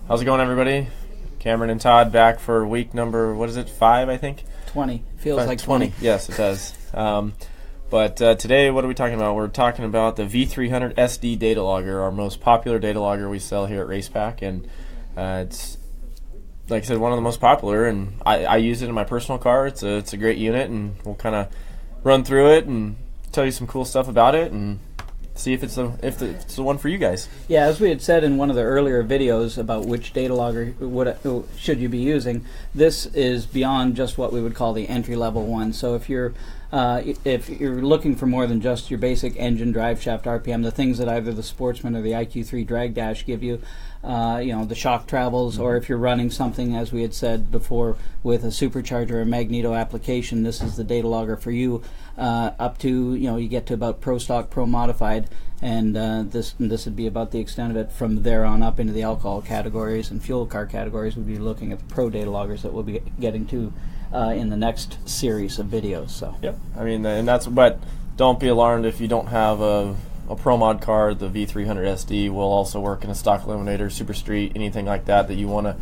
How's it going, everybody? Cameron and Todd back for week number, what is it, 5, I think? 20. Feels like 20. Yes, it does. But today, what are we talking about? We're talking about the V300SD Datalogger, our most popular data logger we sell here at Racepak. And it's, like I said, one of the most popular, and I use it in my personal car. It's a great unit, and we'll kind of run through it and tell you some cool stuff about it and see if it's the one for you guys. Yeah, as we had said in one of the earlier videos about which data logger should you be using, this is beyond just what we would call the entry-level one. So if you're looking for more than just your basic engine, drive shaft, RPM, the things that either the Sportsman or the IQ3 drag dash give you, the shock travels, or if you're running something, as we had said before, with a supercharger or magneto application, this is the data logger for you. Up to, you get to about Pro Stock, Pro Modified, and this would be about the extent of it. From there on up into the alcohol categories and fuel car categories, we'll be looking at the Pro data loggers that we'll be getting to in the next series of videos. So. Yep. I mean, but don't be alarmed if you don't have a Pro Mod card. The V300SD will also work in a stock eliminator, super street, anything like that you want to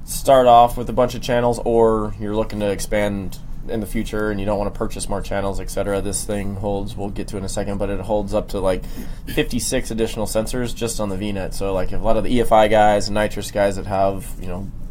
start off with a bunch of channels, or you're looking to expand in the future and you don't want to purchase more channels, etc. This thing holds, we'll get to in a second, but it holds up to like 56 additional sensors just on the VNet. So like if a lot of the EFI guys and nitrous guys that have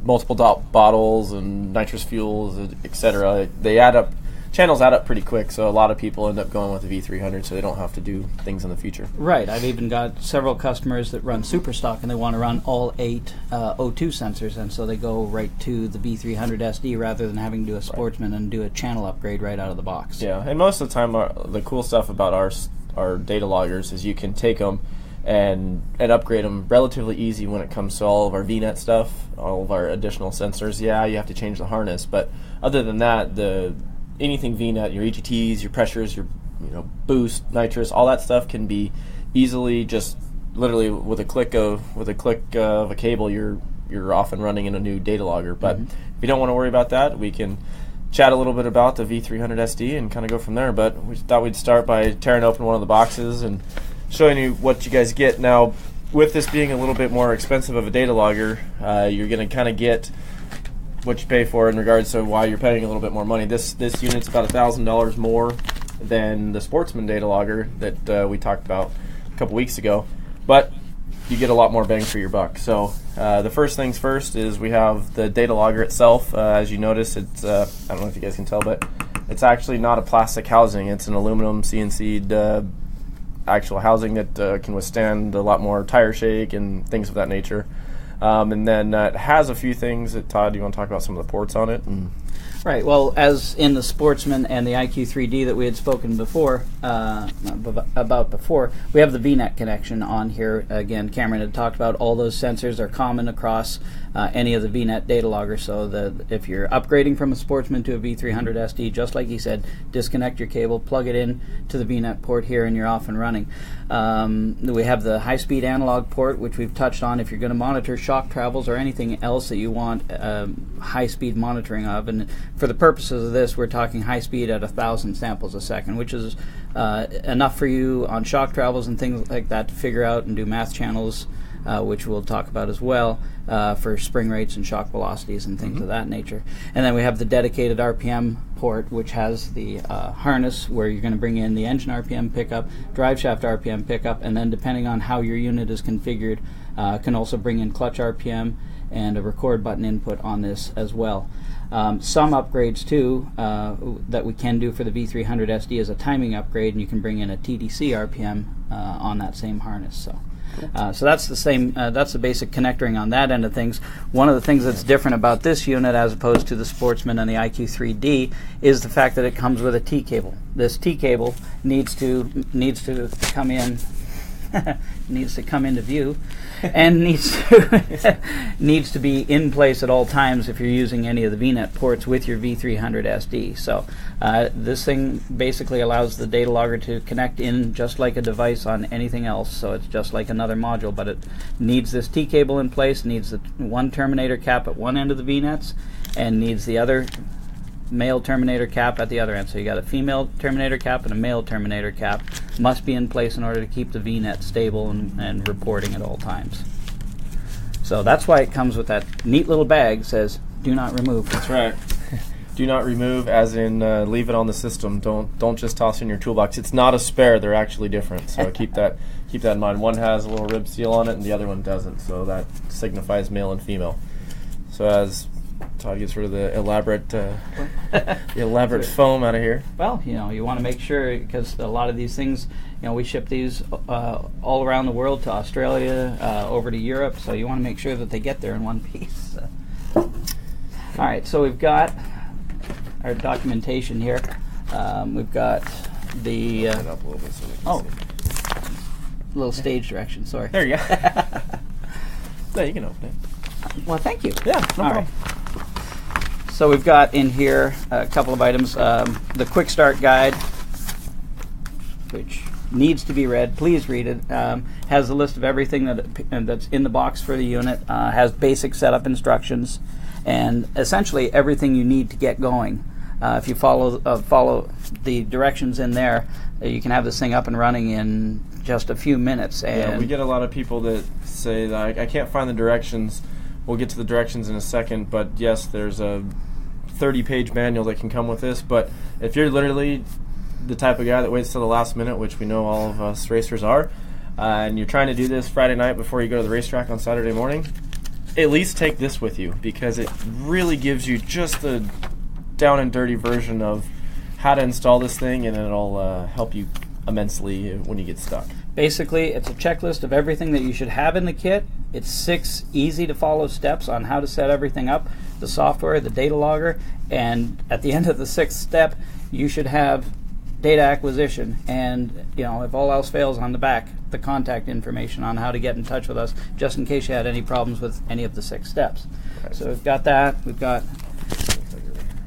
multiple bottles and nitrous fuels, etc., they add up. Channels add up pretty quick, so a lot of people end up going with the V300 so they don't have to do things in the future. Right. I've even got several customers that run super stock and they want to run all 8 O2 sensors, and so they go right to the V300SD rather than having to do a Sportsman and do a channel upgrade right out of the box. Yeah, and most of the time the cool stuff about our data loggers is you can take them and upgrade them relatively easy when it comes to all of our VNet stuff, all of our additional sensors. Yeah, you have to change the harness, but other than that, anything VNet, your EGTs, your pressures, your boost, nitrous, all that stuff can be easily just literally with a click of a cable, you're off and running in a new data logger. But if you don't want to worry about that, we can chat a little bit about the V300SD and kind of go from there. But we thought we'd start by tearing open one of the boxes and showing you what you guys get. Now, with this being a little bit more expensive of a data logger, you're going to kind of get what you pay for in regards to why you're paying a little bit more money. This unit's about $1,000 more than the Sportsman data logger that we talked about a couple weeks ago, but you get a lot more bang for your buck. So the first things first is we have the data logger itself. As you notice, it's I don't know if you guys can tell, but it's actually not a plastic housing. It's an aluminum CNC'd actual housing that can withstand a lot more tire shake and things of that nature. And then it has a few things that, Todd, do you want to talk about some of the ports on it? Right. Well, as in the Sportsman and the IQ3D that we had spoken before, we have the VNet connection on here. Again, Cameron had talked about all those sensors are common across any of the VNet data loggers, so that if you're upgrading from a Sportsman to a V300SD, just like he said, disconnect your cable, plug it in to the VNet port here, and you're off and running. We have the high-speed analog port, which we've touched on if you're going to monitor shock travels or anything else that you want high-speed monitoring of. And for the purposes of this, we're talking high-speed at 1,000 samples a second, which is enough for you on shock travels and things like that to figure out and do math channels, which we'll talk about as well, for spring rates and shock velocities and things of that nature. And then we have the dedicated RPM port, which has the harness where you're going to bring in the engine RPM pickup, driveshaft RPM pickup, and then depending on how your unit is configured, can also bring in clutch RPM and a record button input on this as well. Some upgrades too that we can do for the V300SD is a timing upgrade, and you can bring in a TDC RPM on that same harness. So that's the same. That's the basic connectoring on that end of things. One of the things that's different about this unit, as opposed to the Sportsman and the IQ3D, is the fact that it comes with a T cable. This T cable needs to come in. Needs to come into view, and needs to be in place at all times if you're using any of the VNet ports with your V300SD. So this thing basically allows the data logger to connect in just like a device on anything else. So it's just like another module, but it needs this T cable in place, needs the one terminator cap at one end of the VNets, and needs the other male terminator cap at the other end. So you got a female terminator cap and a male terminator cap. Must be in place in order to keep the VNet stable and reporting at all times. So that's why it comes with that neat little bag that says, do not remove. That's right. Do not remove, as in leave it on the system. Don't just toss it in your toolbox. It's not a spare. They're actually different. So keep that in mind. One has a little rib seal on it, and the other one doesn't. So that signifies male and female. So as Todd gets rid of the elaborate foam out of here. Well, you want to make sure, because a lot of these things, we ship these all around the world, to Australia, over to Europe. So you want to make sure that they get there in one piece. All right, so we've got our documentation here. We've got the Open it up a little bit so we can see. Little stage direction. Sorry. There you go. No, you can open it. Well, thank you. Yeah, no All problem. Right. So we've got in here a couple of items. The Quickstart guide, which needs to be read. Please read it. Has a list of everything that's in the box for the unit. Has basic setup instructions, and essentially everything you need to get going. If you follow the directions in there, you can have this thing up and running in just a few minutes. And yeah, we get a lot of people that say that I can't find the directions. We'll get to the directions in a second, but yes, there's a 30-page manual that can come with this. But if you're literally the type of guy that waits till the last minute, which we know all of us racers are, and you're trying to do this Friday night before you go to the racetrack on Saturday morning, at least take this with you, because it really gives you just the down and dirty version of how to install this thing, and it'll help you immensely when you get stuck. Basically, it's a checklist of everything that you should have in the kit. It's 6 easy-to-follow steps on how to set everything up, the software, the data logger, and at the end of the 6th step, you should have data acquisition, and if all else fails, on the back, the contact information on how to get in touch with us, just in case you had any problems with any of the 6 steps. Right. So we've got that. We've got,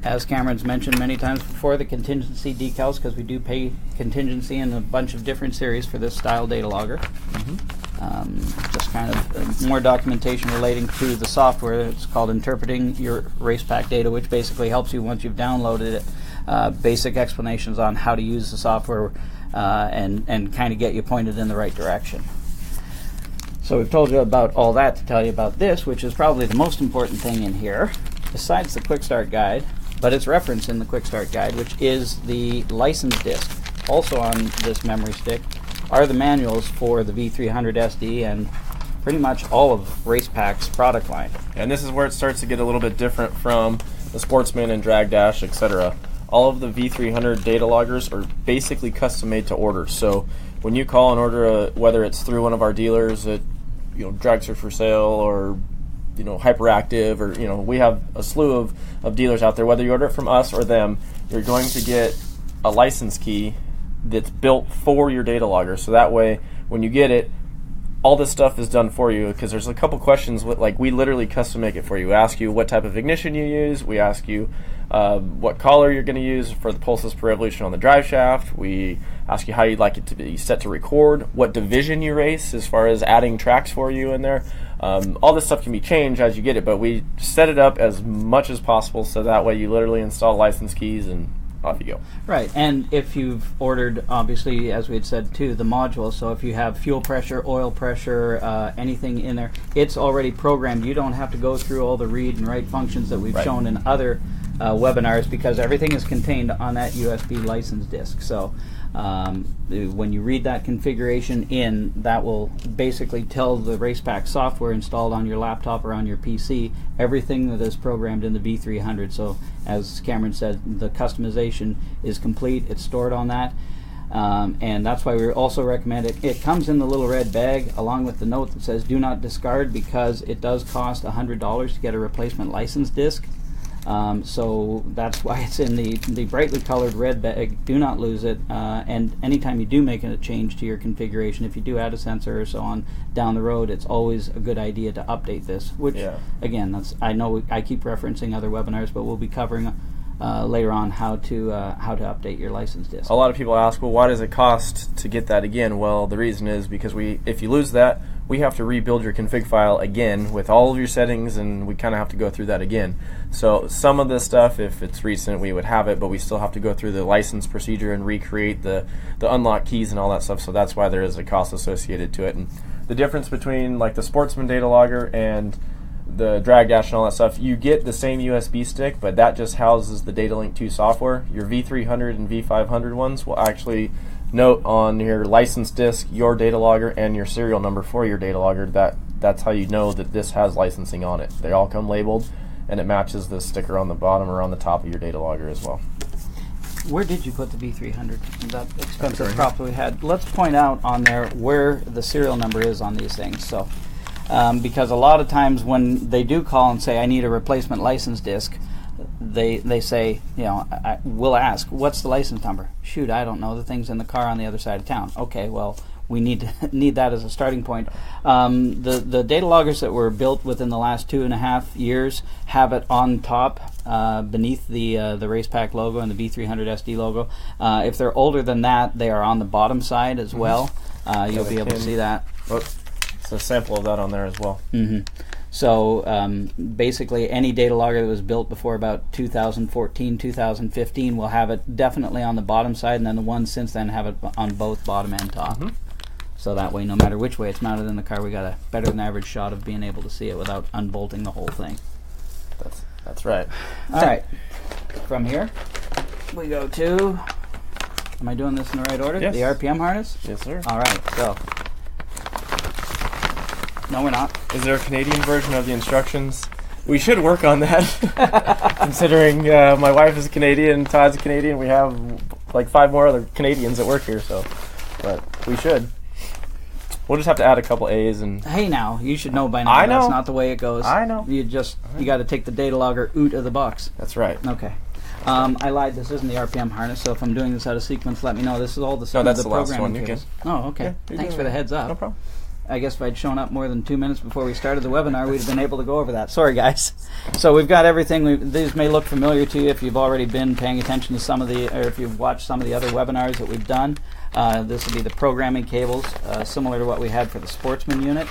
as Cameron's mentioned many times before, the contingency decals, because we do pay contingency in a bunch of different series for this style data logger. Just kind of more documentation relating to the software. It's called Interpreting Your Racepak Data, which basically helps you once you've downloaded it. Basic explanations on how to use the software and kind of get you pointed in the right direction. So we've told you about all that to tell you about this, which is probably the most important thing in here, besides the Quickstart guide, but it's referenced in the Quickstart guide, which is the license disc. Also on this memory stick are the manuals for the V300SD and pretty much all of Racepak's product line. And this is where it starts to get a little bit different from the Sportsman and Drag Dash, etc. All of the V300 data loggers are basically custom made to order. So when you call and order, whether it's through one of our dealers at Dragster for Sale or Hyperactive, or we have a slew of dealers out there. Whether you order it from us or them, you're going to get a license key that's built for your data logger. So that way, when you get it, all this stuff is done for you, because there's a couple questions we literally custom make it for you. We ask you what type of ignition you use. We ask you what collar you're going to use for the pulses per revolution on the Driveshaft. We ask you how you'd like it to be set to record, what division you race as far as adding tracks for you in there. All this stuff can be changed as you get it, but we set it up as much as possible so that way you literally install license keys and off you go. Right, and if you've ordered, obviously, as we had said too, the module, so if you have fuel pressure, oil pressure, anything in there, it's already programmed. You don't have to go through all the read and write functions that we've shown in other webinars, because everything is contained on that USB license disk. So when you read that configuration in, that will basically tell the Racepak software installed on your laptop or on your PC everything that is programmed in the V300. So as Cameron said, the customization is complete. It's stored on that. And that's why we also recommend it. It comes in the little red bag along with the note that says do not discard, because it does cost $100 to get a replacement license disc. So that's why it's in the brightly colored red bag. Do not lose it. And anytime you do make a change to your configuration, if you do add a sensor or so on down the road, it's always a good idea to update this. Which, again, I know I keep referencing other webinars, but we'll be covering later on how to update your license disc. A lot of people ask, well, why does it cost to get that again? Well, the reason is because if you lose that, we have to rebuild your config file again with all of your settings, and we kind of have to go through that again. So some of this stuff, if it's recent, we would have it, but we still have to go through the license procedure and recreate the unlock keys and all that stuff. So that's why there is a cost associated to it. And the difference between like the Sportsman data logger and the drag dash and all that stuff, you get the same USB stick, but that just houses the Datalink 2 software. Your V300 and V500 ones will actually note on your license disk your data logger and your serial number for your data logger. That's how you know that this has licensing on it. They all come labeled, and it matches the sticker on the bottom or on the top of your data logger as well. Where did you put the V300? That expensive prop that we had. Let's point out on there where the serial number is on these things. So, because a lot of times when they do call and say, I need a replacement license disc, they say, you know, we'll ask, what's the license number? Shoot, I don't know. The thing's in the car on the other side of town. Okay, well, we need that as a starting point. The data loggers that were built within the last 2.5 years have it on top beneath the Racepak logo and the V300SD logo. If they're older than that, they are on the bottom side as well. You'll be able to see that. It's a sample of that on there as well. So basically any data logger that was built before about 2014, 2015 will have it definitely on the bottom side, and then the ones since then have it on both bottom and top. So that way, no matter which way it's mounted in the car, we got a better than average shot of being able to see it without unbolting the whole thing. That's right. All right. From here, we go to, am I doing this in the right order? Yes. The RPM harness? Yes, sir. All right, so. No, we're not. Is there a Canadian version of the instructions? We should work on that. Considering my wife is Canadian, Todd's Canadian, we have like 5 more other Canadians that work here, so. But we should. We'll just have to add a couple A's and. Hey, now you should know by now. I know. That's not the way it goes. I know. You got to take the data logger out of the box. That's right. Okay. I lied. This isn't the RPM harness. So if I'm doing this out of sequence, let me know. This is all the No, that's the the last one. programming You cables. can. Oh, okay. Yeah, Thanks for the heads up. No problem. I guess if I'd shown up more than 2 minutes before we started the webinar, we'd have been able to go over that. Sorry, guys. So we've got everything. These may look familiar to you if you've already been paying attention to some of the, or if you've watched some of the other webinars that we've done. This will be the programming cables, similar to what we had for the Sportsman unit.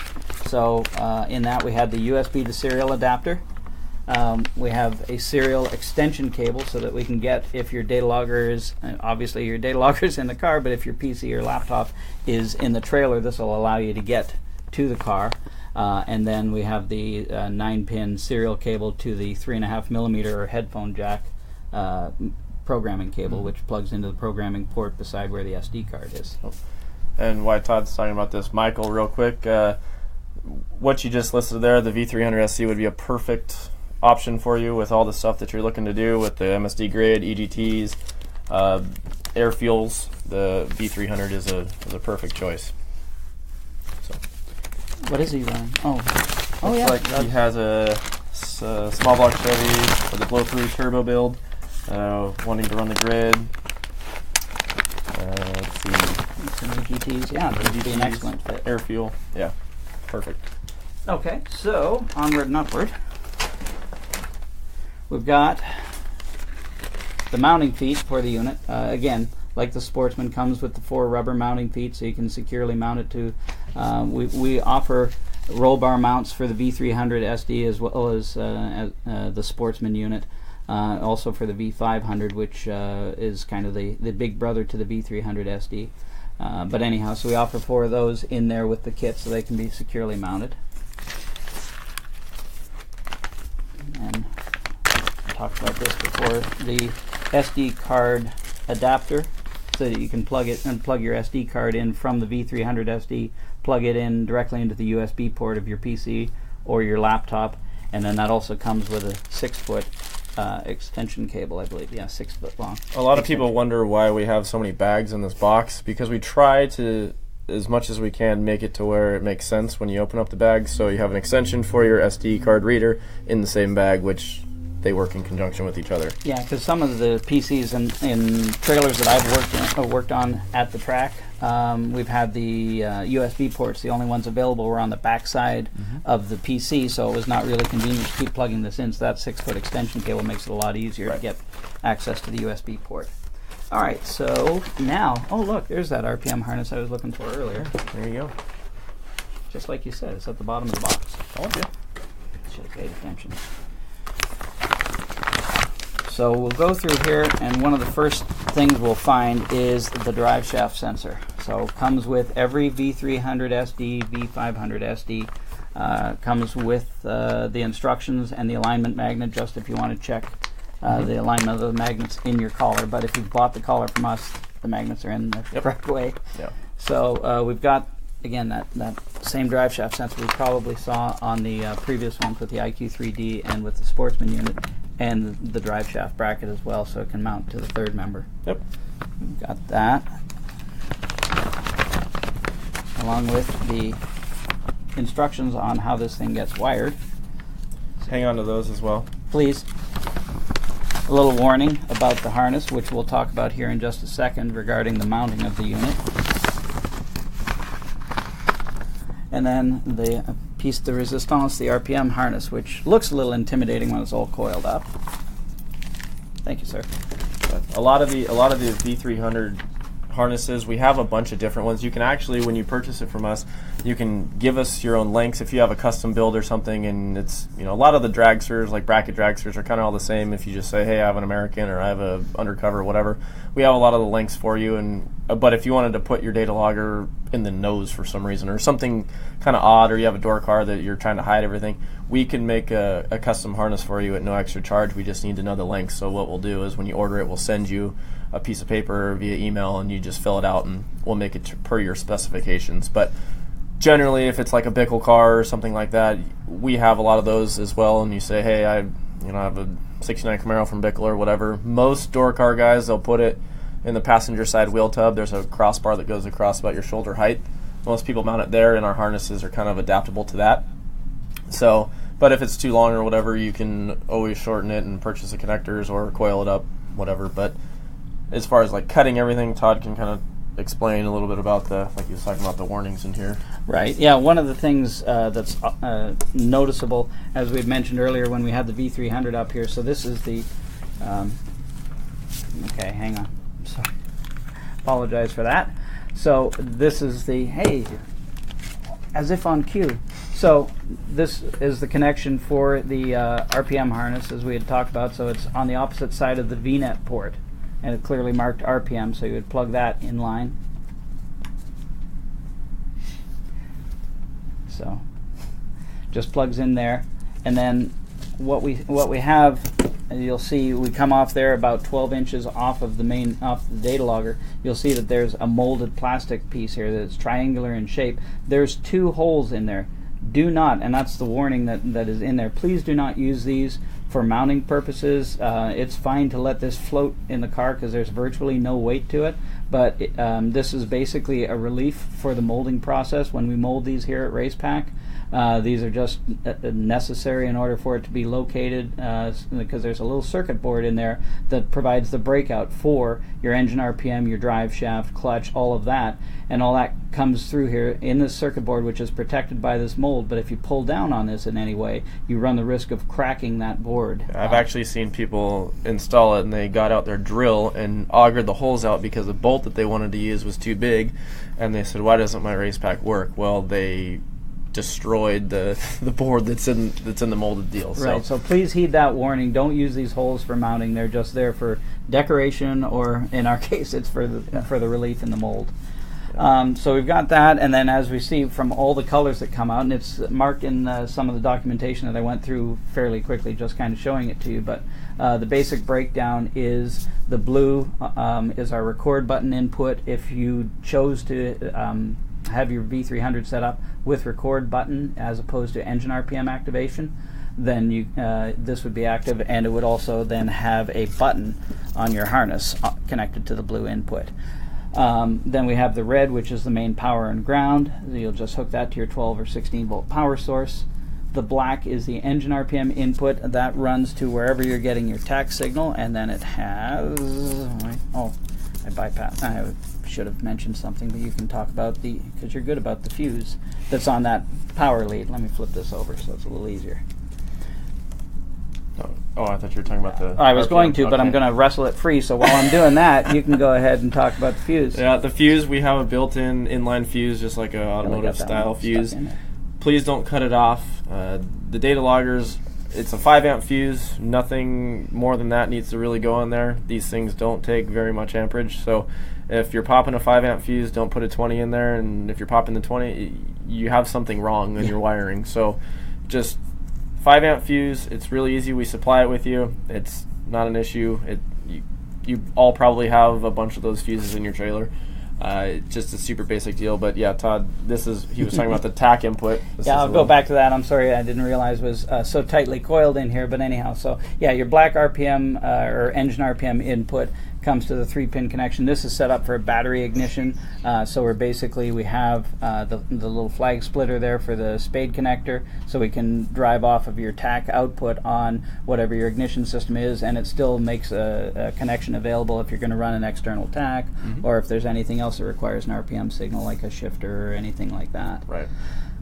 So in that we had the USB to serial adapter. We have a serial extension cable so that we can get, if your data logger is, obviously your data logger is in the car, but if your PC or laptop is in the trailer, this will allow you to get to the car. And then we have the 9-pin serial cable to the 3.5mm or headphone jack programming cable, which plugs into the programming port beside where the SD card is. And while Todd's talking about this, Michael, real quick, what you just listed there, the V300SD would be a perfect option for you with all the stuff that you're looking to do with the MSD grid, EGTs, air fuels. The V300 is a perfect choice. So, what is he running? Oh yeah. Like he has a small block Chevy with a blow-through turbo build, wanting to run the grid. Let's see. Some EGTs, yeah, that would be an excellent fit. Air fuel, yeah, perfect. Okay, so onward and upward. We've got the mounting feet for the unit. Again, like the Sportsman, comes with the 4 rubber mounting feet, so you can securely mount it to. We offer roll bar mounts for the V300SD as well as the Sportsman unit. Also for the V500, which is kind of the big brother to the V300SD. But anyhow, so we offer 4 of those in there with the kit, so they can be securely mounted. And talked about this before, the SD card adapter, so that you can plug it and plug your SD card in from the V300SD, plug it in directly into the USB port of your PC or your laptop, and then that also comes with a 6-foot extension cable, I believe. Yeah, 6 foot long. A lot of people wonder why we have so many bags in this box, because we try to, as much as we can, make it to where it makes sense when you open up the bag. So you have an extension for your SD card reader in the same bag, which they work in conjunction with each other. Yeah, because some of the PCs in trailers that I've worked on at the track, we've had the USB ports. The only ones available were on the back side of the PC, so it was not really convenient to keep plugging this in. So that 6-foot extension cable makes it a lot easier to get access to the USB port. All right, so now, oh look, there's that RPM harness I was looking for earlier. There you go. Just like you said, it's at the bottom of the box. Told you. Should have paid attention. So we'll go through here, and one of the first things we'll find is the drive shaft sensor. So comes with every V300SD, V500SD. Comes with the instructions and the alignment magnet, just if you want to check the alignment of the magnets in your collar. But if you've bought the collar from us, the magnets are in the correct way. Yeah. So we've got, again, that same drive shaft sensor we probably saw on the previous ones with the IQ3D and with the Sportsman unit, and the drive shaft bracket as well, so it can mount to the third member. Yep. We've got that, along with the instructions on how this thing gets wired. Hang on to those as well. Please. A little warning about the harness, which we'll talk about here in just a second regarding the mounting of the unit. And then the piece de resistance, the RPM harness, which looks a little intimidating when it's all coiled up. Thank you, sir. A lot of the V300 harnesses, we have a bunch of different ones. You can actually, when you purchase it from us, you can give us your own lengths if you have a custom build or something. And it's, you know, a lot of the dragsters, like bracket dragsters, are kind of all the same. If you just say, hey, I have an American or I have a undercover, whatever, we have a lot of the lengths for you. And but if you wanted to put your data logger in the nose for some reason, or something kind of odd, or you have a door car that you're trying to hide everything, we can make a custom harness for you at no extra charge. We just need to know the length. So what we'll do is when you order it, we'll send you a piece of paper via email, and you just fill it out, and we'll make it per your specifications. But generally, if it's like a Bickel car or something like that, we have a lot of those as well. And you say, hey, I have a '69 Camaro from Bickel or whatever. Most door car guys, they'll put it in the passenger side wheel tub. There's a crossbar that goes across about your shoulder height. Most people mount it there, and our harnesses are kind of adaptable to that. So, but if it's too long or whatever, you can always shorten it and purchase the connectors or coil it up, whatever. But as far as like cutting everything, Todd can kind of explain a little bit about like he was talking about the warnings in here. Right. Yeah. One of the things that's noticeable, as we mentioned earlier when we had the V300 up here. So this is the. Okay, hang on. Sorry. Apologize for that. So this is the as if on cue. So this is the connection for the RPM harness, as we had talked about. So it's on the opposite side of the VNet port, and it clearly marked RPM, so you would plug that in line. So just plugs in there, and then what we have, you'll see we come off there about 12 inches off of the data logger. You'll see that there's a molded plastic piece here that's triangular in shape. There's 2 holes in there. Do not, and that's the warning that is in there, please do not use these for mounting purposes. It's fine to let this float in the car because there's virtually no weight to it, but this is basically a relief for the molding process when we mold these here at Racepak. These are just necessary in order for it to be located, because there's a little circuit board in there that provides the breakout for your engine RPM, your drive shaft, clutch, all of that, and all that comes through here in this circuit board, which is protected by this mold. But if you pull down on this in any way, you run the risk of cracking that board. I've actually seen people install it, and they got out their drill and augured the holes out because the bolt that they wanted to use was too big, and they said, why doesn't my Racepak work? Well, they destroyed the board that's in the molded deal. Right. So please heed that warning. Don't use these holes for mounting. They're just there for decoration, or in our case, it's for the relief in the mold. So we've got that, and then as we see from all the colors that come out, and it's marked in some of the documentation that I went through fairly quickly, just kind of showing it to you, but the basic breakdown is the blue is our record button input. If you chose to have your V300 set up with record button as opposed to engine RPM activation, then this would be active, and it would also then have a button on your harness connected to the blue input. Then we have the red, which is the main power and ground. You'll just hook that to your 12 or 16 volt power source. The black is the engine RPM input. That runs to wherever you're getting your tach signal, and then it has... Oh, I bypassed. I should have mentioned something, but you can talk about because you're good about the fuse that's on that power lead. Let me flip this over so it's a little easier. Oh, I thought you were talking about the... I was going to, but I'm going to wrestle it free, so while I'm doing that, you can go ahead and talk about the fuse. Yeah, the fuse, we have a built-in inline fuse, just like an automotive-style fuse. Please don't cut it off. The data loggers it's a 5 amp fuse. Nothing more than that needs to really go in there. These things don't take very much amperage, so if you're popping a 5 amp fuse, don't put a 20 in there, and if you're popping the 20, you have something wrong in your wiring. So just 5 amp fuse. It's really easy. We supply it with you. It's not an issue. You all probably have a bunch of those fuses in your trailer. Just a super basic deal. But yeah, Todd, he was talking about the TAC input. I'll go back to that. I'm sorry, I didn't realize it was so tightly coiled in here. But anyhow, so yeah, your black RPM or engine RPM input comes to the 3-pin connection. This is set up for a battery ignition. So we have the little flag splitter there for the spade connector, so we can drive off of your TAC output on whatever your ignition system is, and it still makes a connection available if you're going to run an external TAC, or if there's anything else that requires an RPM signal like a shifter or anything like that. Right.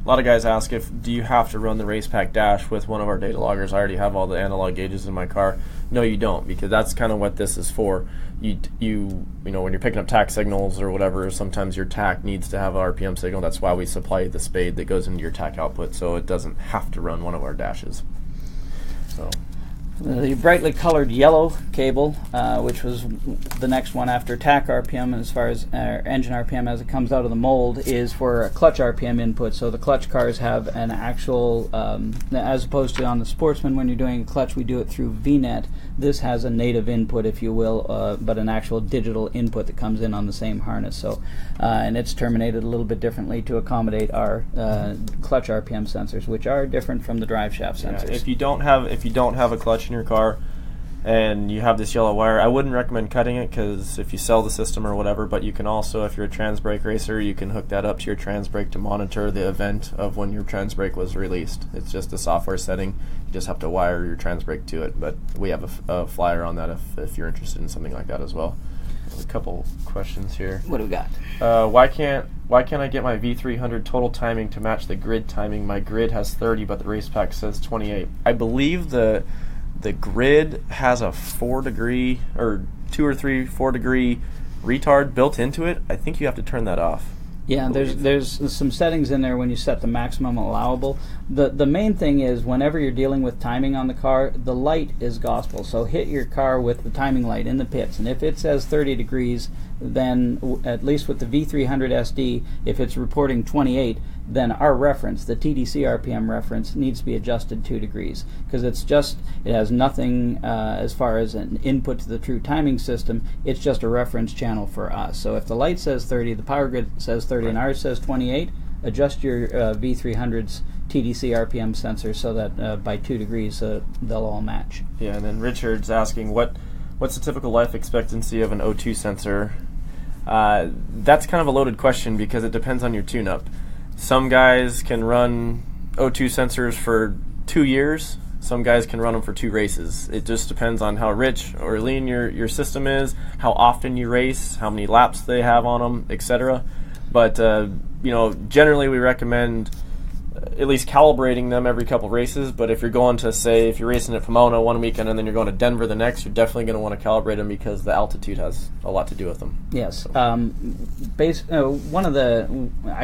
A lot of guys ask, do you have to run the Racepak dash with one of our data loggers? I already have all the analog gauges in my car. No, you don't, because that's kind of what this is for. You know, when you're picking up TAC signals or whatever, sometimes your TAC needs to have an RPM signal. That's why we supply the spade that goes into your TAC output, so it doesn't have to run one of our dashes. So the brightly colored yellow cable, which was the next one after TAC RPM, as far as engine RPM as it comes out of the mold, is for a clutch RPM input. So the clutch cars have an actual, as opposed to on the Sportsman when you're doing a clutch, we do it through VNet. This has a native input, if you will, but an actual digital input that comes in on the same harness. So, and it's terminated a little bit differently to accommodate our clutch RPM sensors, which are different from the driveshaft sensors. Yeah, if you don't have a clutch in your car and you have this yellow wire, I wouldn't recommend cutting it, because if you sell the system or whatever, but you can also, if you're a trans brake racer, you can hook that up to your trans brake to monitor the event of when your trans brake was released. It's just a software setting. You just have to wire your trans brake to it, but we have a flyer on that if you're interested in something like that as well. There's a couple questions here. What do we got? Why can't I get my V300 total timing to match the grid timing? My grid has 30, but the Racepak says 28. I believe the grid has a 4-degree or 2 or 3 4-degree retard built into it. I think you have to turn that off. Yeah, there's some settings in there when you set the maximum allowable. The main thing is, whenever you're dealing with timing on the car, the light is gospel. So hit your car with the timing light in the pits, and if it says 30 degrees, then at least with the V300SD, if it's reporting 28, then our reference, the TDC RPM reference, needs to be adjusted 2 degrees, because it has nothing as far as an input to the true timing system. It's just a reference channel for us. So if the light says 30, the power grid says 30, right, and ours says 28, adjust your V300's TDC RPM sensor so that by 2 degrees they'll all match. Yeah, and then Richard's asking, what's the typical life expectancy of an O2 sensor? That's kind of a loaded question, because it depends on your tune-up. Some guys can run O2 sensors for 2 years. Some guys can run them for 2 races. It just depends on how rich or lean your system is, how often you race, how many laps they have on them, etc. But generally we recommend at least calibrating them every couple races. But if you're going to, say, if you're racing at Pomona one weekend and then you're going to Denver the next, you're definitely going to want to calibrate them, because the altitude has a lot to do with them. Yes. I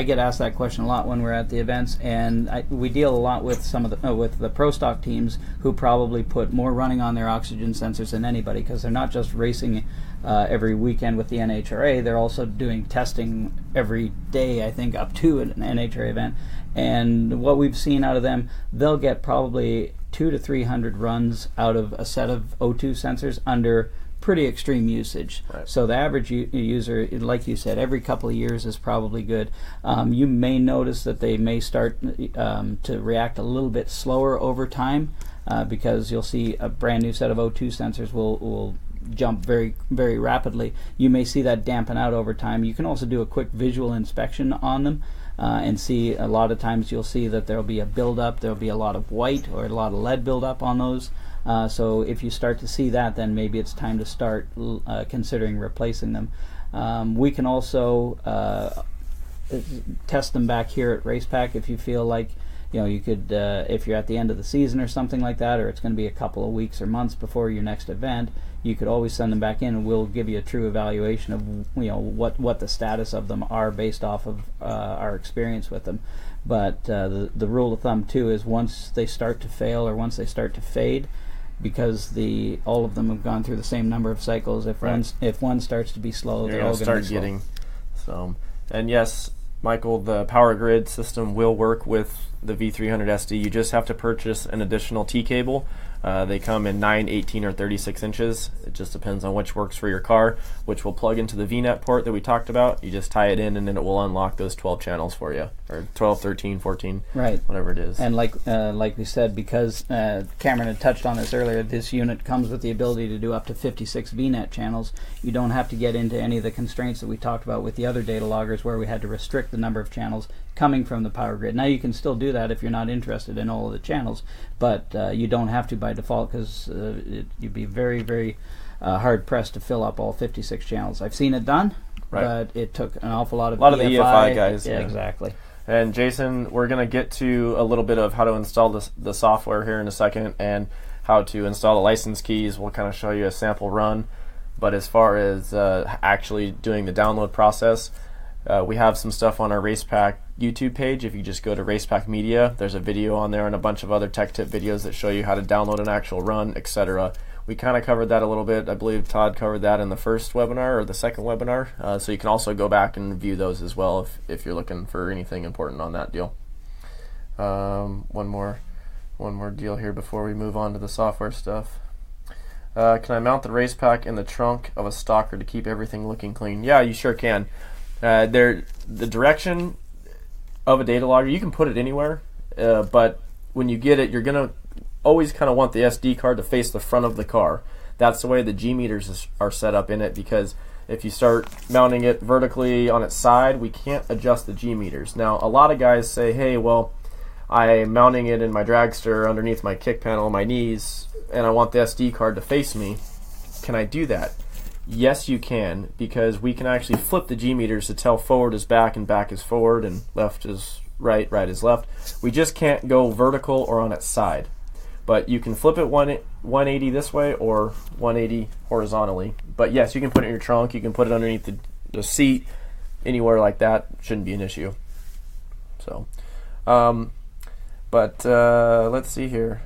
get asked that question a lot when we're at the events, and we deal a lot with some of with the pro stock teams who probably put more running on their oxygen sensors than anybody, because they're not just racing every weekend with the NHRA, they're also doing testing every day, I think, up to an NHRA event. And what we've seen out of them, they'll get probably 200 to 300 runs out of a set of O2 sensors under pretty extreme usage. Right. So the average user, like you said, every couple of years is probably good. You may notice that they may start to react a little bit slower over time, because you'll see a brand new set of O2 sensors will jump very, very rapidly. You may see that dampen out over time. You can also do a quick visual inspection on them. And see, a lot of times you'll see that there'll be a buildup, there'll be a lot of white or a lot of lead buildup on those. So if you start to see that, then maybe it's time to start considering replacing them. We can also test them back here at Racepak if you feel like you could, if you're at the end of the season or something like that, or it's going to be a couple of weeks or months before your next event, you could always send them back in, and we'll give you a true evaluation of what the status of them are based off of our experience with them. But the rule of thumb too is once they start to fail or once they start to fade, because all of them have gone through the same number of cycles. If one starts to be slow, they're all going to be slow. Getting some. And yes, Michael, the power grid system will work with the V300SD. You just have to purchase an additional T cable. They come in 9, 18, or 36 inches. It just depends on which works for your car, which will plug into the VNet port that we talked about. You just tie it in, and then it will unlock those 12 channels for you, or 12, 13, 14, right, whatever it is. And like we said, because Cameron had touched on this earlier, this unit comes with the ability to do up to 56 VNet channels. You don't have to get into any of the constraints that we talked about with the other data loggers where we had to restrict the number of channels coming from the power grid. Now you can still do that if you're not interested in all of the channels, but you don't have to by default, because you'd be very, very hard pressed to fill up all 56 channels. I've seen it done, but it took an awful lot of the EFI guys. Yeah, exactly. And Jason, we're going to get to a little bit of how to install the software here in a second, and how to install the license keys. We'll kind of show you a sample run. But as far as actually doing the download process, we have some stuff on our Racepak YouTube page. If you just go to Racepak Media, there's a video on there and a bunch of other tech tip videos that show you how to download an actual run, etc. We kind of covered that a little bit. I believe Todd covered that in the first webinar or the second webinar. So you can also go back and view those as well if you're looking for anything important on that deal. One more deal here before we move on to the software stuff. Can I mount the Racepak in the trunk of a stalker to keep everything looking clean? Yeah, you sure can. The direction of a data logger, you can put it anywhere, but when you get it, you're going to always kind of want the SD card to face the front of the car. That's the way the G meters are set up in it, because if you start mounting it vertically on its side, we can't adjust the G meters. Now, a lot of guys say, hey, well, I'm mounting it in my dragster underneath my kick panel, my knees, and I want the SD card to face me. Can I do that? Yes, you can, because we can actually flip the G meters to tell forward is back and back is forward and left is right, right is left. We just can't go vertical or on its side. But you can flip it 180 this way or 180 horizontally. But yes, you can put it in your trunk, you can put it underneath the seat, anywhere like that. Shouldn't be an issue. So, let's see here.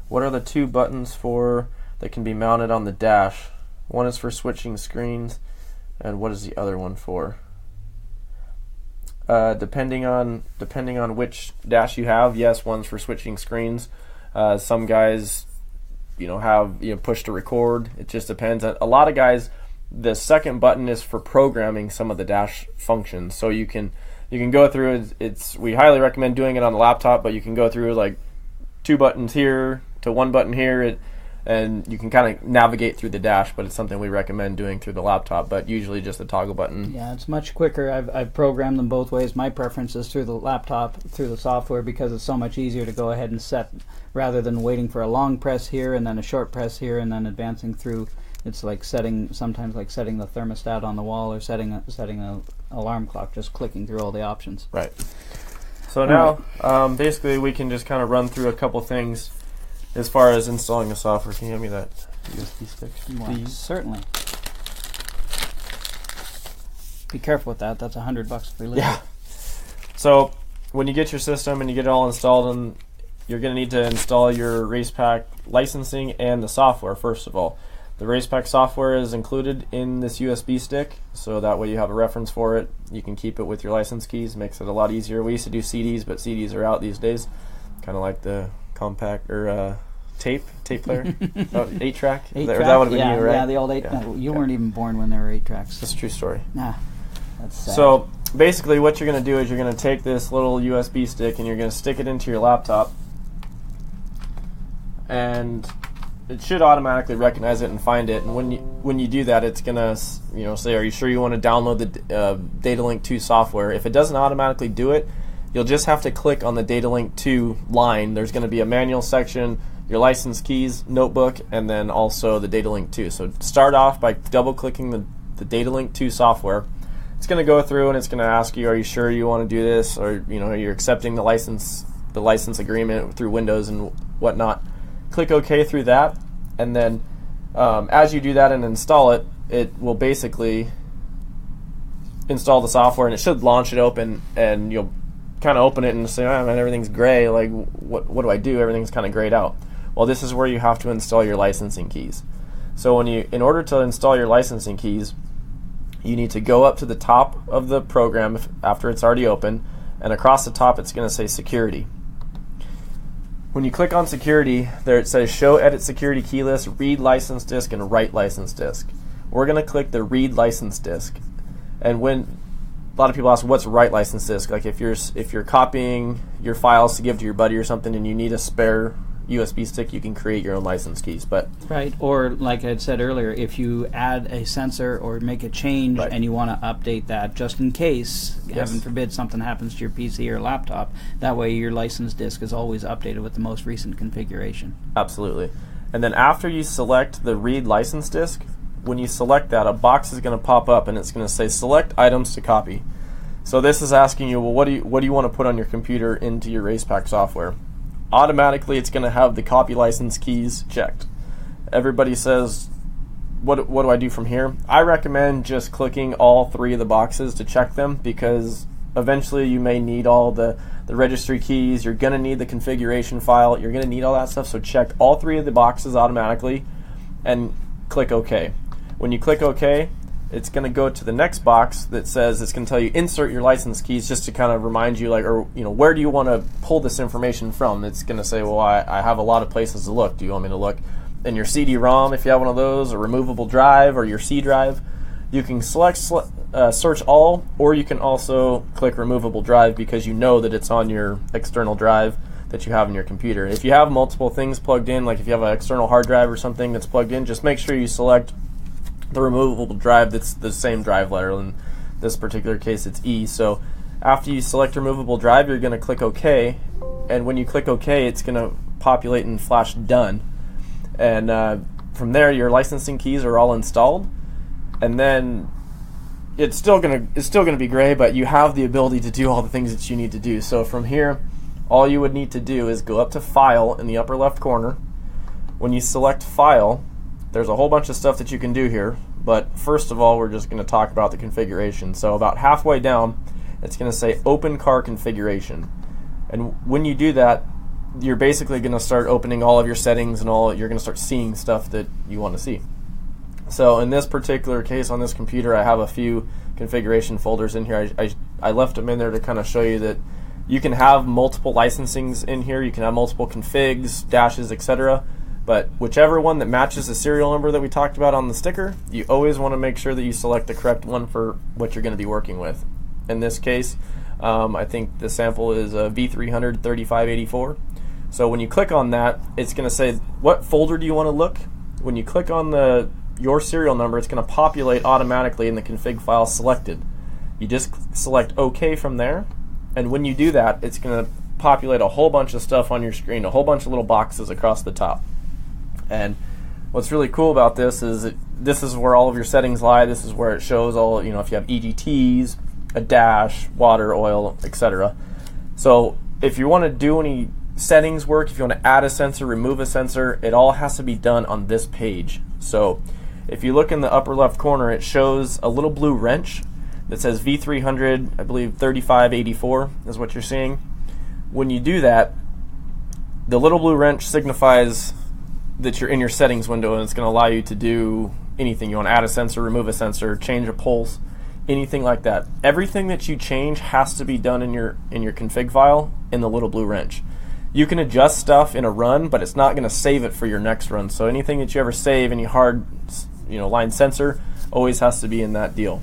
What are the two buttons for that can be mounted on the dash? One is for switching screens, and what is the other one for? Depending on which dash you have, yes, one's for switching screens. Some guys, have push to record. It just depends. A lot of guys, the second button is for programming some of the dash functions. So you can go through. We highly recommend doing it on the laptop, but you can go through like 2 buttons here to 1 button here. And you can kind of navigate through the dash, but it's something we recommend doing through the laptop, but usually just a toggle button. Yeah, it's much quicker. I've programmed them both ways. My preference is through the laptop, through the software, because it's so much easier to go ahead and set, rather than waiting for a long press here and then a short press here and then advancing through. It's like sometimes like setting the thermostat on the wall or setting a alarm clock, just clicking through all the options. Right. So now, basically we can just kind of run through a couple things. As far as installing the software, can you hand me that USB stick, please? Certainly. Be careful with that. That's $100 if we lose. Yeah. So when you get your system and you get it all installed, and you're going to need to install your Racepak licensing and the software first of all. The Racepak software is included in this USB stick, so that way you have a reference for it. You can keep it with your license keys. Makes it a lot easier. We used to do CDs, but CDs are out these days. Kind of like the compact or tape player, 8-track. That would have been you, right? Yeah, the old 8. Yeah. You weren't even born when there were 8-tracks. That's a true story. Nah, that's sad. So basically, what you're going to do is you're going to take this little USB stick and you're going to stick it into your laptop, and it should automatically recognize it and find it. And when you do that, it's going to say, "Are you sure you want to download the Datalink 2 software?" If it doesn't automatically do it, you'll just have to click on the Datalink 2 line. There's going to be a manual section, your license keys, notebook, and then also the Datalink 2. So start off by double-clicking the Datalink 2 software. It's going to go through and it's going to ask you, are you sure you want to do this, or you're accepting the license agreement through Windows and whatnot. Click OK through that, and then as you do that and install it, it will basically install the software, and it should launch it open, and you'll kind of open it and say, oh man, everything's gray, like what do I do? Everything's kind of grayed out. Well, this is where you have to install your licensing keys. So in order to install your licensing keys, you need to go up to the top of the program after it's already open, and across the top it's going to say security. When you click on security, there it says show edit security key list, read license disk, and write license disk. We're going to click the read license disk. And when a lot of people ask, what's write license disk? Like if you're copying your files to give to your buddy or something, and you need a spare USB stick, you can create your own license keys. But right, or like I said earlier, if you add a sensor or make a change and you want to update that just in case, heaven forbid, something happens to your PC or laptop, that way your license disk is always updated with the most recent configuration. Absolutely. And then after you select the read license disk, when you select that, a box is going to pop up and it's going to say select items to copy. So this is asking you, well, what do you want to put on your computer into your Racepak software? Automatically it's going to have the copy license keys checked. Everybody says, what do I do from here? I recommend just clicking all 3 of the boxes to check them, because eventually you may need all the registry keys, you're going to need the configuration file, you're going to need all that stuff, so check all 3 of the boxes automatically and click OK. When you click OK, it's going to go to the next box that says, it's going to tell you insert your license keys, just to kind of remind you, like, or where do you want to pull this information from? It's going to say, well, I have a lot of places to look. Do you want me to look in your CD-ROM if you have one of those, a removable drive, or your C drive? You can select search all, or you can also click removable drive, because you know that it's on your external drive that you have in your computer. If you have multiple things plugged in, like if you have an external hard drive or something that's plugged in, just make sure you select the removable drive that's the same drive letter. In this particular case, it's E. So after you select removable drive, you're going to click OK, and when you click OK, it's going to populate and flash done. And from there, your licensing keys are all installed, and then it's still going to be gray, but you have the ability to do all the things that you need to do. So from here, all you would need to do is go up to File in the upper left corner. When you select File, there's a whole bunch of stuff that you can do here, but first of all, we're just going to talk about the configuration. So about halfway down, it's going to say Open Car Configuration. And when you do that, you're basically going to start opening all of your settings, and you're going to start seeing stuff that you want to see. So in this particular case on this computer, I have a few configuration folders in here. I left them in there to kind of show you that you can have multiple licensings in here. You can have multiple configs, dashes, etc. But whichever one that matches the serial number that we talked about on the sticker, you always want to make sure that you select the correct one for what you're going to be working with. In this case, I think the sample is a V300-3584. So when you click on that, it's going to say, what folder do you want to look? When you click on your serial number, it's going to populate automatically in the config file selected. You just select OK from there, and when you do that, it's going to populate a whole bunch of stuff on your screen, a whole bunch of little boxes across the top. And what's really cool about this is this is where all of your settings lie. This is where it shows all, if you have EGTs, a dash, water, oil, etc. So if you want to do any settings work, if you want to add a sensor, remove a sensor, it all has to be done on this page. So if you look in the upper left corner, it shows a little blue wrench that says V300, I believe 3584 is what you're seeing. When you do that, the little blue wrench signifies that you're in your settings window, and it's going to allow you to do anything. You want to add a sensor, remove a sensor, change a pulse, anything like that. Everything that you change has to be done in your config file in the little blue wrench. You can adjust stuff in a run, but it's not going to save it for your next run. So anything that you ever save, any hard line sensor, always has to be in that deal.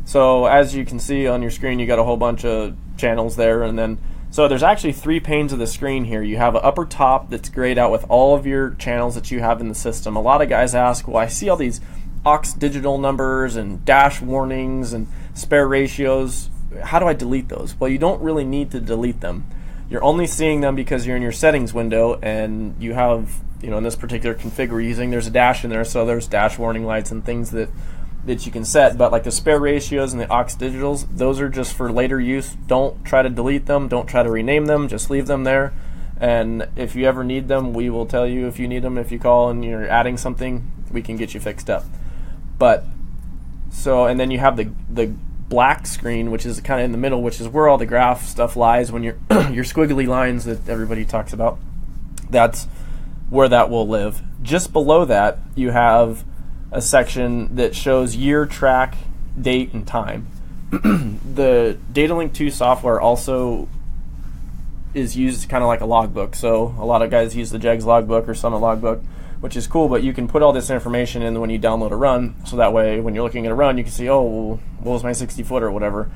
So as you can see on your screen, you got a whole bunch of channels there, and then so there's actually 3 panes of the screen here. You have an upper top that's grayed out with all of your channels that you have in the system. A lot of guys ask, well, I see all these aux digital numbers and dash warnings and spare ratios. How do I delete those? Well, you don't really need to delete them. You're only seeing them because you're in your settings window, and you have, in this particular config we're using, there's a dash in there, so there's dash warning lights and things that you can set. But like the spare ratios and the aux digitals, those are just for later use. Don't try to delete them. Don't try to rename them. Just leave them there. And if you ever need them, we will tell you if you need them. If you call and you're adding something, we can get you fixed up. But so, and then you have the black screen, which is kind of in the middle, which is where all the graph stuff lies when you're your squiggly lines that everybody talks about. That's where that will live. Just below that, you have a section that shows year, track, date, and time. The Datalink 2 software also is used kind of like a logbook. So a lot of guys use the JEGS logbook or Summit logbook, which is cool, but you can put all this information in when you download a run, so that way when you're looking at a run, you can see, oh, well, what was my 60-foot or whatever.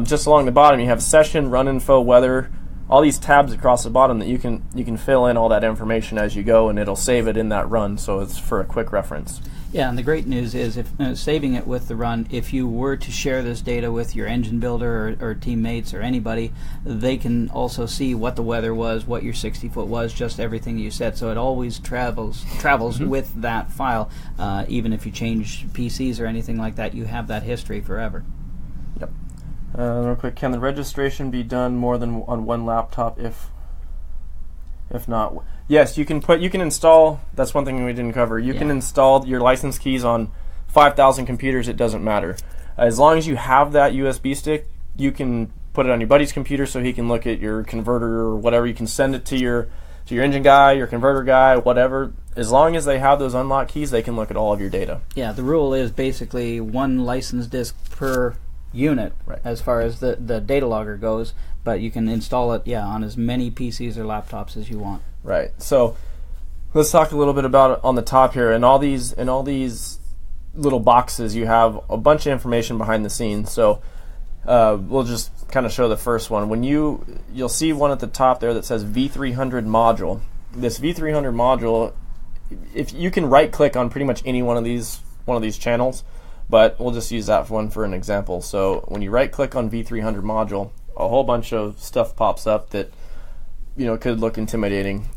Just along the bottom, you have session, run info, weather, all these tabs across the bottom that you can fill in all that information as you go, and it'll save it in that run, so it's for a quick reference. Yeah, and the great news is, if saving it with the run, if you were to share this data with your engine builder or teammates or anybody, they can also see what the weather was, what your 60-foot was, just everything you said. So it always travels with that file. Even if you change PCs or anything like that, you have that history forever. Yep. Real quick, can the registration be done more than on one laptop? If not, yes, you can install. That's one thing we didn't cover. You can install your license keys on 5,000 computers. It doesn't matter, as long as you have that USB stick. You can put it on your buddy's computer so he can look at your converter or whatever. You can send it to your engine guy, your converter guy, whatever. As long as they have those unlock keys, they can look at all of your data. Yeah, the rule is basically one license disk per unit, right, as far as the data logger goes, but you can install it on as many PCs or laptops as you want. Right. So let's talk a little bit about it on the top here. In all these little boxes, you have a bunch of information behind the scenes. So we'll just kind of show the first one. When you'll see one at the top there that says V300 module. This V300 module, if you can right click on pretty much any one of these channels, but we'll just use that one for an example. So when you right click on V300 module, a whole bunch of stuff pops up that could look intimidating.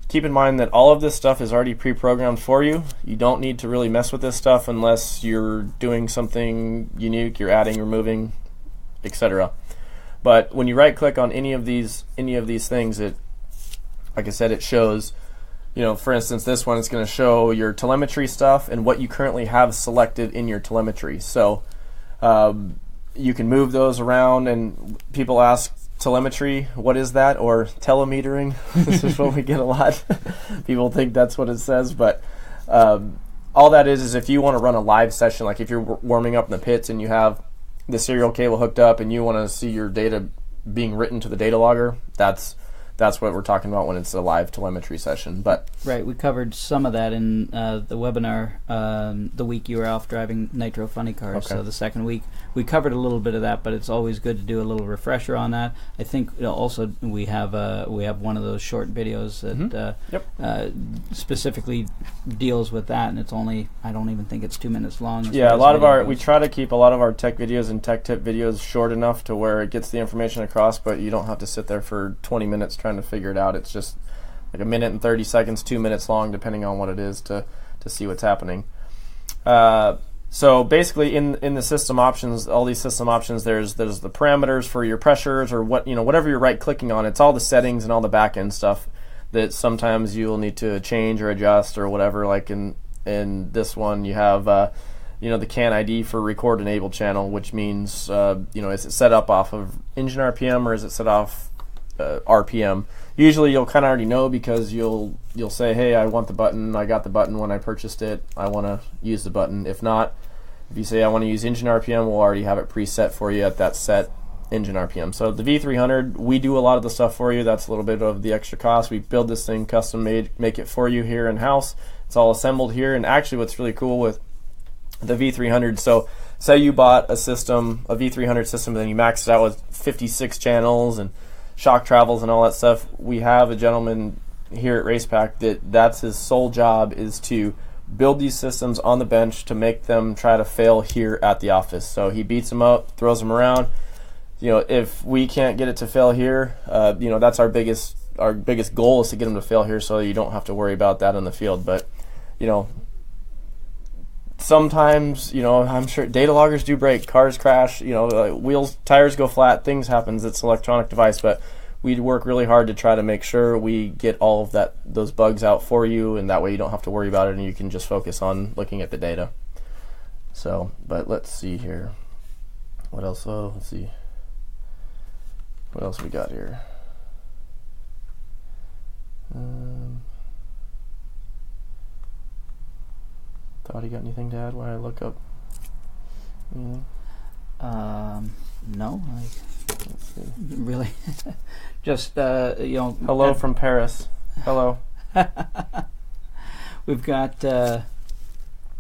Keep in mind that all of this stuff is already pre-programmed for you. You don't need to really mess with this stuff unless you're doing something unique, you're adding, removing, etc. But when you right click on any of these things, it, like I said, it shows, for instance, this one is going to show your telemetry stuff and what you currently have selected in your telemetry. So you can move those around, and people ask, telemetry, what is that? Or telemetering. This is what we get a lot. People think that's what it says, but all that is if you want to run a live session, like if you're warming up in the pits and you have the serial cable hooked up and you want to see your data being written to the data logger, that's what we're talking about when it's a live telemetry session. But right, we covered some of that in the webinar the week you were off driving Nitro Funny Cars. Okay. So the second week we covered a little bit of that, but it's always good to do a little refresher on that. I think also we have one of those short videos that specifically deals with that, and it's only, I don't even think it's 2 minutes long. Yeah, we try to keep a lot of our tech videos and tech tip videos short enough to where it gets the information across, but you don't have to sit there for 20 minutes trying to figure it out. It's just like a minute and 30 seconds, 2 minutes long, depending on what it is, to see what's happening. So basically, in the system options, all these system options, there's the parameters for your pressures or whatever you're right clicking on. It's all the settings and all the back end stuff that sometimes you'll need to change or adjust or whatever. Like in this one, you have the CAN ID for record enabled channel, which means is it set up off of engine RPM or is it set off RPM? Usually you'll kind of already know, because you'll say, hey, I want the button, I got the button when I purchased it, I want to use the button. If not, if you say I want to use engine RPM, we'll already have it preset for you at that set engine RPM. So the V300, we do a lot of the stuff for you. That's a little bit of the extra cost. We build this thing custom made, make it for you here in house. It's all assembled here. And actually what's really cool with the V300, so say you bought a V300 system, and then you maxed it out with 56 channels and shock travels and all that stuff. We have a gentleman here at Racepak that's his sole job, is to build these systems on the bench to make them try to fail here at the office. So he beats them up, throws them around. If we can't get it to fail here, that's our biggest goal, is to get them to fail here, so you don't have to worry about that in the field. But sometimes, I'm sure data loggers do break, cars crash, wheels, tires go flat, things happen. It's an electronic device, but we work really hard to try to make sure we get all of those bugs out for you, and that way you don't have to worry about it and you can just focus on looking at the data. So, but let's see here. What else? Oh, let's see. What else we got here? Thought you got anything to add while I look up? No, Let's see. really. Just Hello from Paris. Hello. We've got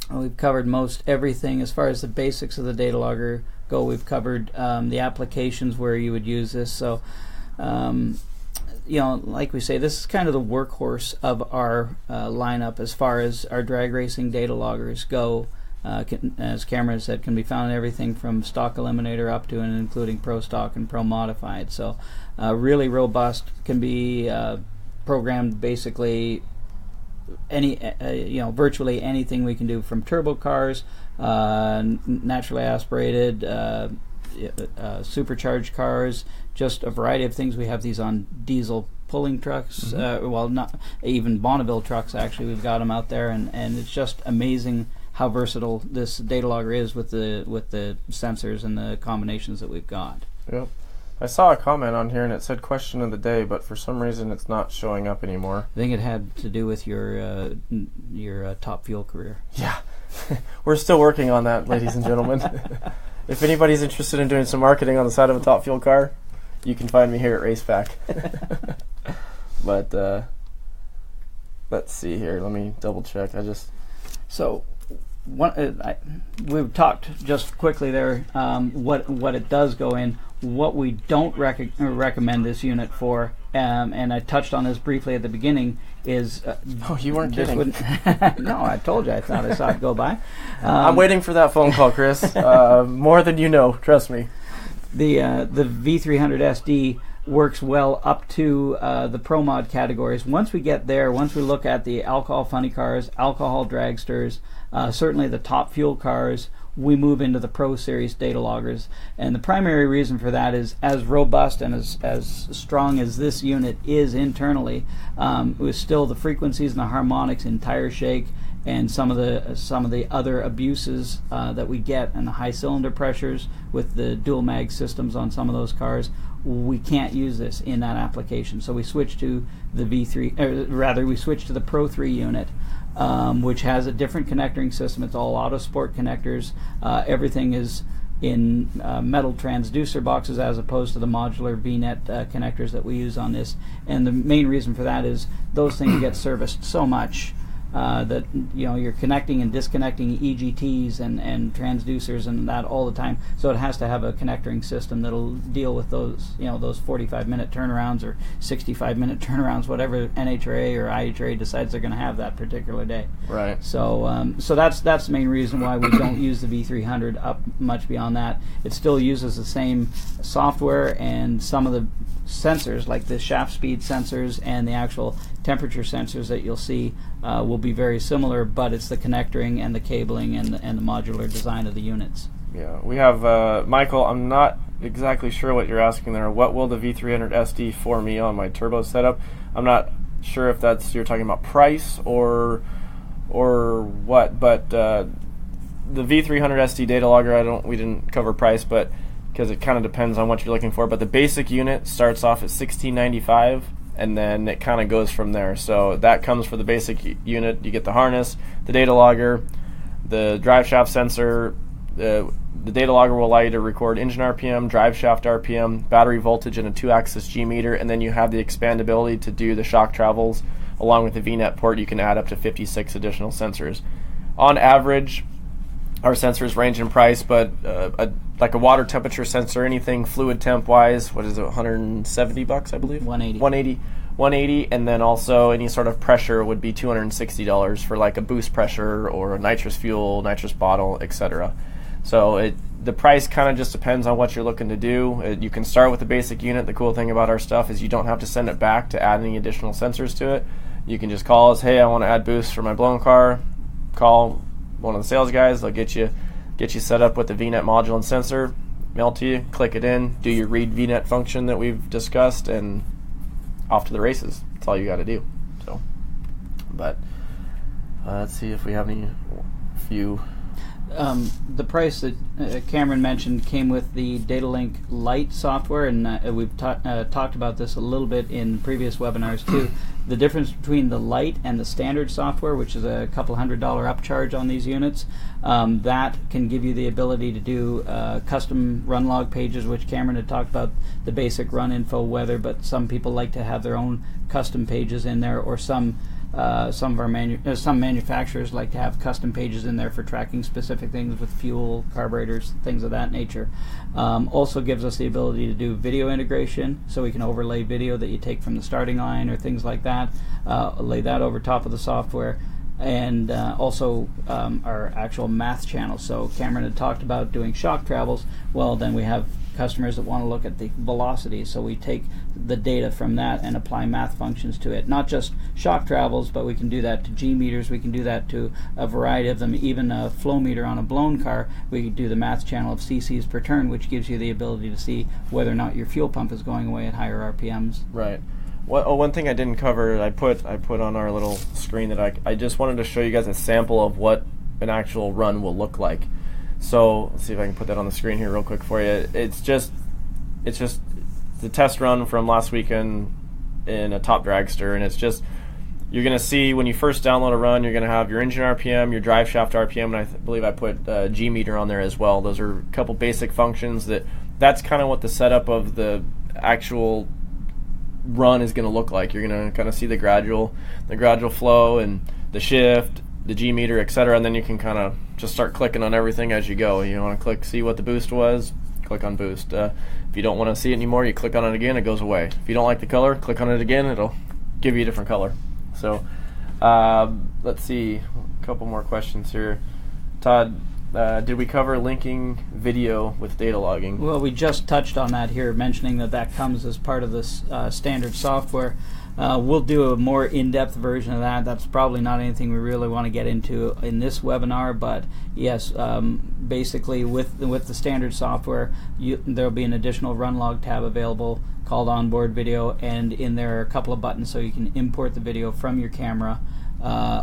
we've covered most everything as far as the basics of the data logger go. We've covered the applications where you would use this. So, like we say, this is kind of the workhorse of our lineup as far as our drag racing data loggers go. As Cameron said, can be found in everything from stock eliminator up to and including pro stock and pro modified. So, really robust, can be programmed basically virtually anything we can do, from turbo cars, naturally aspirated, supercharged cars, just a variety of things. We have these on diesel pulling trucks, not even Bonneville trucks. Actually, we've got them out there, and it's just amazing how versatile this data logger is with the sensors and the combinations that we've got. Yep. I saw a comment on here and it said question of the day, but for some reason it's not showing up anymore. I think it had to do with your Top Fuel career. Yeah. We're still working on that, ladies and gentlemen. If anybody's interested in doing some marketing on the side of a Top Fuel car, you can find me here at Racepak. But let's see here. Let me double check. We've talked just quickly there what it does go in. What we don't recommend this unit for, and I touched on this briefly at the beginning, is oh, you weren't kidding. No, I told you. I thought I saw it go by. I'm waiting for that phone call, Chris. More than you know, trust me. The V300SD works well up to the Pro Mod categories. Once we get there, once we look at the alcohol funny cars, alcohol dragsters, certainly the Top Fuel cars, we move into the Pro Series data loggers. And the primary reason for that is, as robust and as strong as this unit is internally, with still the frequencies and the harmonics in tire shake and some of the other abuses that we get, and the high cylinder pressures with the dual mag systems on some of those cars, we can't use this in that application. So we switch to the we switch to the Pro 3 unit, which has a different connecting system. It's all auto sport connectors. Everything is in metal transducer boxes as opposed to the modular V-net connectors that we use on this. And the main reason for that is those things get serviced so much that you're connecting and disconnecting EGTs and transducers and that all the time. So it has to have a connecting system that'll deal with those those 45-minute turnarounds or 65-minute turnarounds, whatever NHRA or IHRA decides they're going to have that particular day. Right. So so that's the main reason why we don't use the V300 up much beyond that. It still uses the same software, and some of the sensors, like the shaft speed sensors and the actual temperature sensors that you'll see, will be very similar, but it's the connecting and the cabling and the modular design of the units. Yeah, we have Michael. I'm not exactly sure what you're asking there. What will the V300SD for me on my turbo setup? I'm not sure if you're talking about price or what, but the V300SD data logger, we didn't cover price, but because it kind of depends on what you're looking for. But the basic unit starts off at $16.95, and then it kind of goes from there. So that comes for the basic unit. You get the harness, the data logger, the driveshaft sensor. The data logger will allow you to record engine RPM, driveshaft RPM, battery voltage, and a 2-axis G meter. And then you have the expandability to do the shock travels. Along with the VNet port, you can add up to 56 additional sensors. On average, our sensors range in price, but like a water temperature sensor, anything fluid temp wise, what is it, $170, I believe? 180, and then also any sort of pressure would be $260 for like a boost pressure or a nitrous fuel, nitrous bottle, etc. So the price kind of just depends on what you're looking to do. You can start with the basic unit. The cool thing about our stuff is you don't have to send it back to add any additional sensors to it. You can just call us, hey, I want to add boost for my blown car. Call one of the sales guys. They'll get you set up with the VNet module and sensor, mail to you, click it in, do your read VNet function that we've discussed, and off to the races. That's all you got to do. So, but let's see if we have any few. The price that Cameron mentioned came with the DataLink Lite software, and we've talked about this a little bit in previous webinars too. The difference between the Lite and the standard software, which is a couple $100 upcharge on these units, that can give you the ability to do custom run log pages, which Cameron had talked about, the basic run info weather, but some people like to have their own custom pages in there, or some manufacturers like to have custom pages in there for tracking specific things with fuel, carburetors, things of that nature. Also gives us the ability to do video integration, so we can overlay video that you take from the starting line or things like that, lay that over top of the software, and also our actual math channel. So Cameron had talked about doing shock travels. Well, then we have customers that want to look at the velocity, so we take the data from that and apply math functions to it. Not just shock travels, but we can do that to G meters, we can do that to a variety of them, even a flow meter on a blown car. We can do the math channel of cc's per turn, which gives you the ability to see whether or not your fuel pump is going away at higher RPMs. Right. One thing I didn't cover, I put on our little screen that I just wanted to show you guys a sample of what an actual run will look like. So let's see if I can put that on the screen here real quick for you. It's just the test run from last weekend in a top dragster, and it's just, you're going to see when you first download a run, you're going to have your engine RPM, your driveshaft RPM, and I believe I put G meter on there as well. Those are a couple basic functions that's kind of what the setup of the actual run is going to look like. You're going to kind of see the gradual flow and the shift, the G meter, etc., and then you can kind of just start clicking on everything as you go. You want to click see what the boost was, click on boost. If you don't want to see it anymore, you click on it again, it goes away. If you don't like the color, click on it again, it'll give you a different color. So let's see, a couple more questions here. Todd, did we cover linking video with data logging? Well, we just touched on that here, mentioning that comes as part of this standard software. We'll do a more in-depth version of that. That's probably not anything we really want to get into in this webinar, but yes, basically with the standard software, there'll be an additional run log tab available called onboard video, and in there are a couple of buttons so you can import the video from your camera,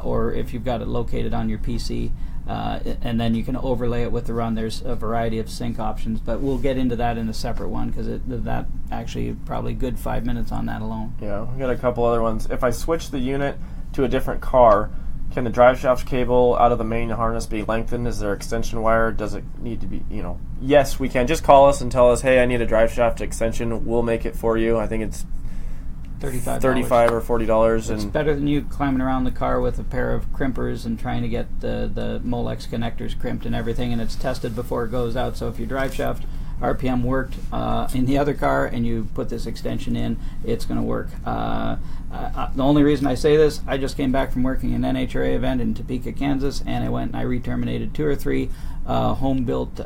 or if you've got it located on your PC, and then you can overlay it with the run. There's a variety of sync options, but we'll get into that in a separate one, because that actually probably a good 5 minutes on that alone. Yeah, we got a couple other ones. If I switch the unit to a different car, can the driveshaft cable out of the main harness be lengthened? Is there extension wire? Does it need to be, Yes, we can. Just call us and tell us, hey, I need a driveshaft extension. We'll make it for you. I think it's $35 or $40. It's better than you climbing around the car with a pair of crimpers and trying to get the Molex connectors crimped and everything, and it's tested before it goes out. So if your driveshaft RPM worked in the other car and you put this extension in, it's going to work. The only reason I say this, I just came back from working an NHRA event in Topeka, Kansas, and I went and I re-terminated 2 or 3 home-built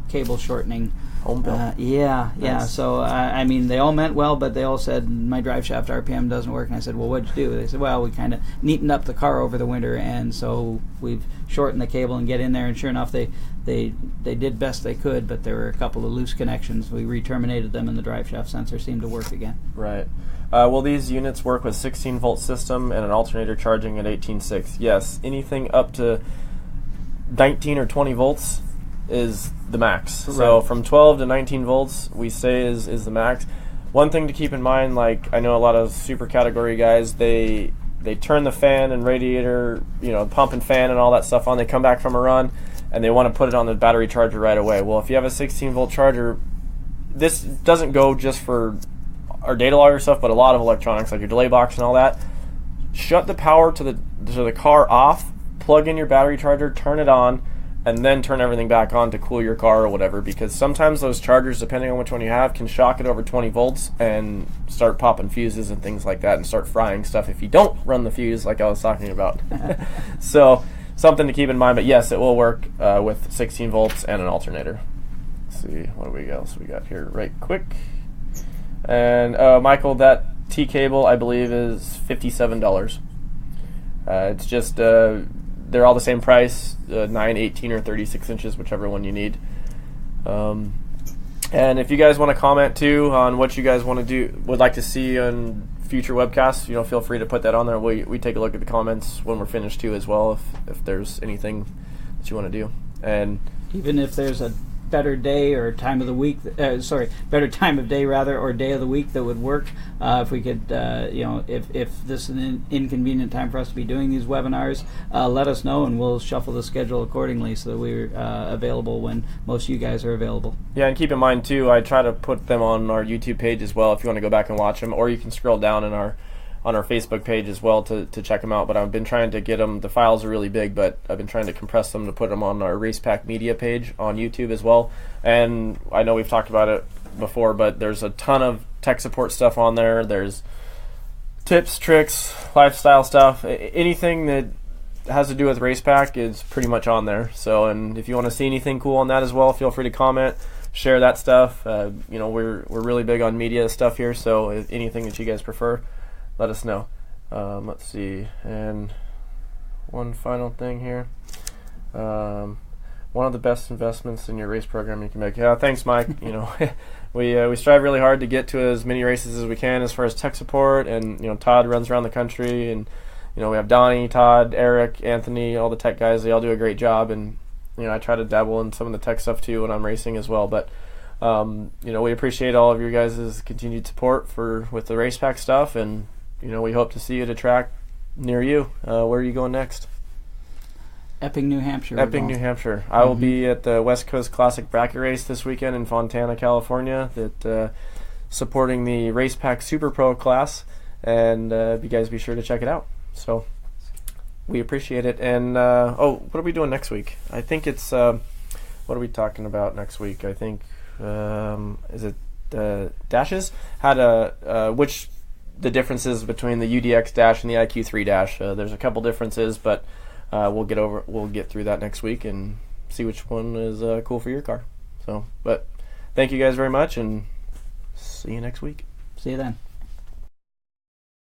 cable shortening. Home-built? Yeah. Nice. So, I mean, they all meant well, but they all said, my driveshaft RPM doesn't work. And I said, well, what'd you do? They said, well, we kind of neatened up the car over the winter, and so we've shortened the cable and get in there. And sure enough, they did best they could, but there were a couple of loose connections. We re-terminated them, and the driveshaft sensor seemed to work again. Right. Will these units work with 16-volt system and an alternator charging at 18.6? Yes. Anything up to 19 or 20 volts is the max. Right. So from 12 to 19 volts, we say is the max. One thing to keep in mind, like I know a lot of super category guys, they turn the fan and radiator, pump and fan and all that stuff on. They come back from a run and they want to put it on the battery charger right away. Well, if you have a 16-volt charger, this doesn't go just for our data logger stuff, but a lot of electronics like your delay box and all that. Shut the power to the car off, plug in your battery charger, turn it on, and then turn everything back on to cool your car or whatever, because sometimes those chargers, depending on which one you have, can shock it over 20 volts and start popping fuses and things like that and start frying stuff if you don't run the fuse like I was talking about. So something to keep in mind, but yes, it will work with 16 volts and an alternator. Let's see, what else we got here right quick. And Michael, that T-cable I believe is $57. It's just they're all the same price, 9, 18, or 36 inches, whichever one you need. And if you guys want to comment too on what you guys would like to see on future webcasts, feel free to put that on there. We take a look at the comments when we're finished too as well, if there's anything that you want to do. And even if there's a better day or time of the week, better time of day rather, or day of the week that would work, if we could, if this is an inconvenient time for us to be doing these webinars, let us know and we'll shuffle the schedule accordingly so that we're available when most of you guys are available. Yeah, and keep in mind too, I try to put them on our YouTube page as well if you want to go back and watch them, or you can scroll down on our Facebook page as well to check them out. But I've been trying to get them, the files are really big, but I've been trying to compress them to put them on our Racepak Media page on YouTube as well. And I know we've talked about it before, but there's a ton of tech support stuff on there. There's tips, tricks, lifestyle stuff. Anything that has to do with Racepak is pretty much on there. So, and if you want to see anything cool on that as well, feel free to comment, share that stuff. We're really big on media stuff here, so if anything that you guys prefer, let us know. Let's see, and one final thing here. One of the best investments in your race program you can make. Yeah, thanks, Mike. We strive really hard to get to as many races as we can as far as tech support, and Todd runs around the country, and we have Donnie, Todd, Eric, Anthony, all the tech guys. They all do a great job, and I try to dabble in some of the tech stuff too when I'm racing as well. But we appreciate all of your guys' continued support with the Racepak stuff, and we hope to see you at a track near you. Where are you going next? Epping, New Hampshire. Epping, New Hampshire. I will be at the West Coast Classic Bracket Race this weekend in Fontana, California, supporting the Racepak Super Pro class, and you guys be sure to check it out. So we appreciate it. And what are we doing next week? I think it's what are we talking about next week? I think is it dashes? Which the differences between the UDX dash and the IQ3 dash. There's a couple differences, but we'll get through that next week and see which one is cool for your car. So, but thank you guys very much, and see you next week. See you then.